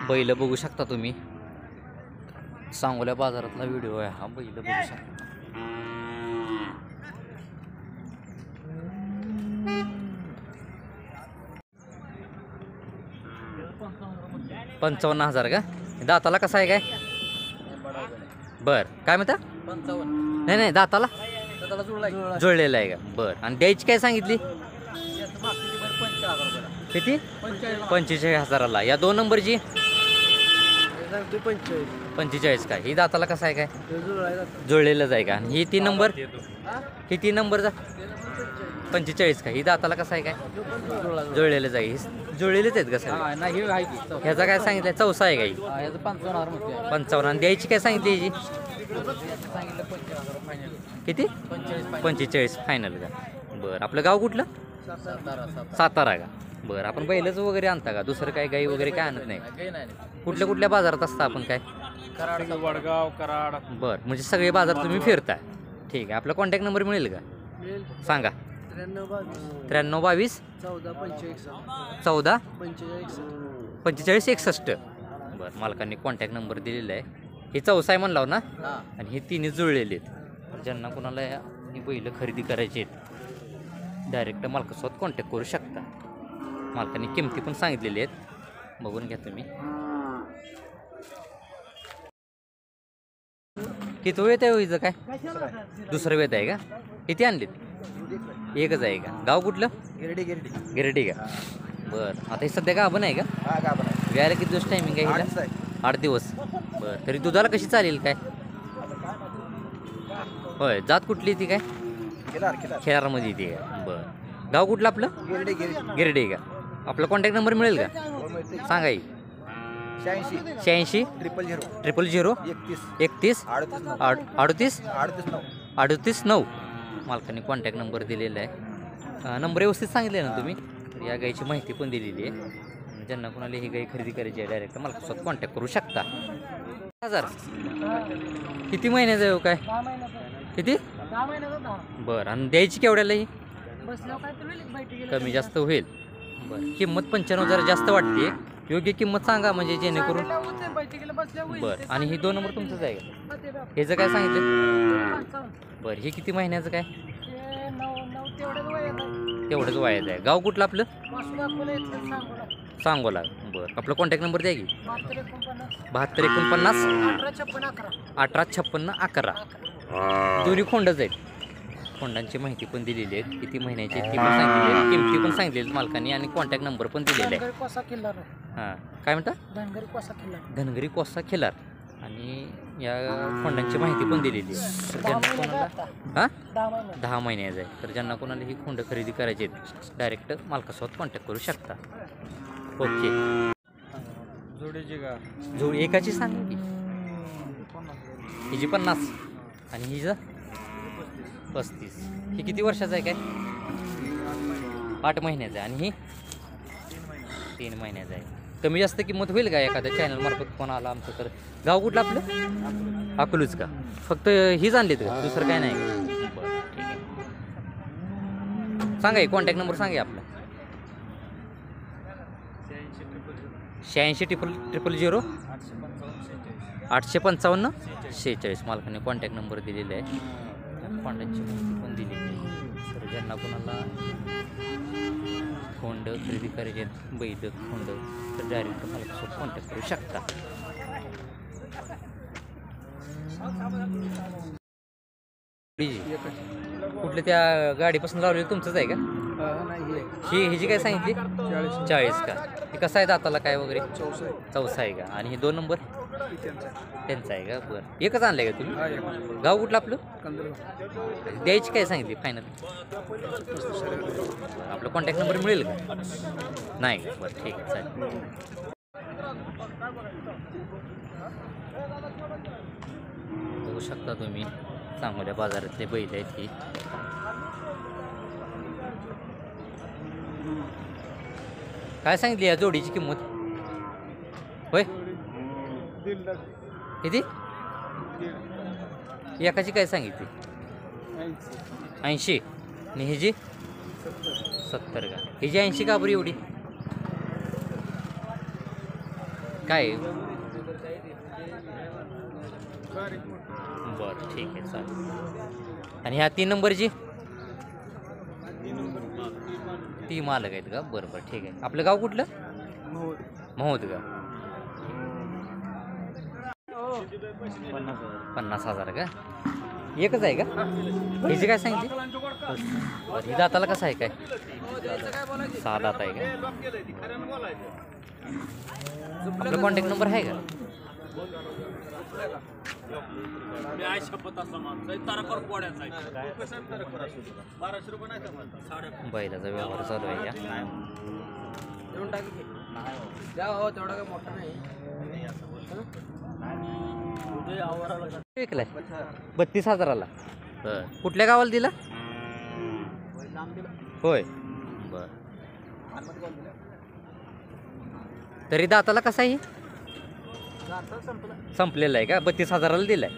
बैल बघू शकता तुम्ही, सांगोल्या बाजारातला व्हिडिओ आहे हा. बैल बघू शकता. $55,000 का? दाताला कसा आहे काय? बर, काय म्हणता? 55. नाही नाही, दाताला त्याला जुळला जुळलेला आहे का? बर. आणि द्यायची काय सांगितली? किती? 45,000ला. या 2 नंबरची 45 का? ही दाताला कसा आहे काय? जुळलेलंच आहे का? आणि ही 3 नंबर, ही 3 नंबरचा 45 का? ही दाताला कसा आहे काय? जुळलेलंच आहे. जुळलेलेच आहेत का सगळे? नाही आहे की ह्याचा काय सांगितलं? चौसा आहे का ही? याचं 55,000 म्हणते. 55. आणि द्यायची काय सांगितली याची? सांगितलं 45,000 फायनल. किती? 45 फायनल का? बरं. आपलं गाव कुठलं? सातारा का? बरं. आपण बैलच वगैरे आणता का? दुसरं काय गाई वगैरे काय आणत नाही? काही नाही. कुठल्या कुठल्या बाजारात असता आपण काय? कराड, वडगाव, कराड. बरं. म्हणजे सगळे बाजार तुम्ही फिरताय. ठीक आहे. आपला कॉन्टॅक्ट नंबर मिळेल का? सांगा. 9322 14 45 61. बरं. मालकांनी कॉन्टॅक्ट नंबर दिलेला आहे. हे चौसा आहे म्हणलाव ना? आणि हे तिन्ही जुळलेले आहेत. ज्यांना कोणाला ही बैल खरेदी करायची आहेत डायरेक्ट मालकासोबत कॉन्टॅक्ट करू शकता. मालकांनी किमती पण सांगितलेली आहेत, बघून घ्या तुम्ही. किती वेळ आहे हिचं काय? दुसरं वेत आहे का? किती आणलीत? एकच आहे का? गाव कुठलं? गिरडी का? बरं. आता हे सध्या गाभण आहे का? व्यायला किती दिवस टायमिंग आहे हिला? 8 दिवस. बरं. तरी दुधाला कशी चालेल काय? होय. जात कुठली ती काय? खेळारमध्ये येते का? बरं. गाव कुठलं आपलं? गिरडी का? आपला कॉन्टॅक्ट नंबर मिळेल का? सांगा की. 86 000 31 38 9. मालकाने कॉन्टॅक्ट नंबर दिलेला आहे. नंबर व्यवस्थित सांगितले ना तुम्ही? तर या गायची माहिती पण दिलेली आहे. ज्यांना कोणाला ही गाय खरेदी करायची आहे डायरेक्ट मालकासोबत कॉन्टॅक्ट करू शकता. 1000. किती महिन्याचं आहे काय? किती? बरं. आणि द्यायची केवढ्याला ही? कमी जास्त होईल. बरं. किंमत 95,000 जास्त वाटते. योग्य किंमत सांगा म्हणजे जेणेकरून. बरं. आणि ही 2 नंबर तुमचंच आहे का? ह्याचं काय सांगितलं? बरं. हे किती महिन्याचं काय? तेवढंच वयाचं आहे. गाव कुठलं आपलं? सांगोला. बरं. आपला कॉन्टॅक्ट नंबर द्या की. 72 49 18 56 11. दोन्ही खोंडच आहेत. खोंडांची माहिती पण दिलेली आहे. किती महिन्याची ती पण सांगितलेली आहे. किमती पण सांगितलेली मालकांनी आणि कॉन्टॅक्ट नंबर पण दिलेला आहे. हां. काय म्हणता? धनगरी कोसा खिलार. आणि या खोंडांची माहिती पण दिलेली आहे. तर ज्यांना कोणाला 10 महिन्याचं आहे. तर ज्यांना कोणाला ही खोंड खरेदी करायची आहेत डायरेक्ट मालकासोबत कॉन्टॅक्ट करू शकता. ओके. जोडीची का? जोडी एकाची सांगा की. हिची 50 आणि हिचं 35. ही किती वर्षाचं आहे काय? 8 महिन्याचं आहे. आणि ही 3 महिन्याचं आहे. कमी जास्त किंमत होईल का एखाद्या चॅनल मार्फत फोन आला आमचं तर? गाव कुठलं आपलं? अकलूज का? फक्त हीच आणलीत का? दुसरं काय नाही? बरं. ठीक आहे. सांगा कॉन्टॅक्ट नंबर सांगा आपला. 86 000 855 46. मालकाने कॉन्टॅक्ट नंबर दिलेला आहे. खोंडांची माहिती पण दिलेली आहे. तर ज्यांना कोणाला खोंड खरेदी करायचे बैल खोंड तर डायरेक्ट मालकासोबत कॉन्टॅक्ट करू शकता. कुठल्या त्या गाडीपासून लावलेलं तुमचंच आहे का? ही काय सांगितली? 40 का? हे कसं आहे दाताला काय वगैरे? चौसा आहे का? आणि हे 2 नंबर त्यांचा आहे का? बरं. एकच आणलं का तुम्ही? गाव कुठलं आपलं? द्यायची काय सांगितली फायनल? आपला कॉन्टॅक्ट नंबर मिळेल का? नाही का? बरं. ठीक आहे. चालेल. बघू शकता तुम्ही सांगोल्या बाजारातले बैल आहेत की. काय सांगितली या जोडीची किंमत? होय. किती? एकाची काय सांगितली? 80. आणि ह्याची 70 का? ह्याची 80 का बरं एवढी? काय बरं ठीक आहे चालेल. आणि ह्या 3 नंबरची ती मालक आहेत का? बरं बरं ठीक आहे. आपलं गाव कुठलं? महोद का? 50,000 का? एकच आहे का? ह्याची काय सांगितली? बरं, ही दाताला कसं आहे काय? 6 दात आहे का? आपला कॉन्टॅक्ट नंबर आहे का? बैलाचा व्यवहार चालू आहे या. विकलाय 32,000ला. कुठल्या गावाला दिला? होय बर. तरी दाताला कसा आहे? संपलेला आहे का? 32,000ला दिलाय.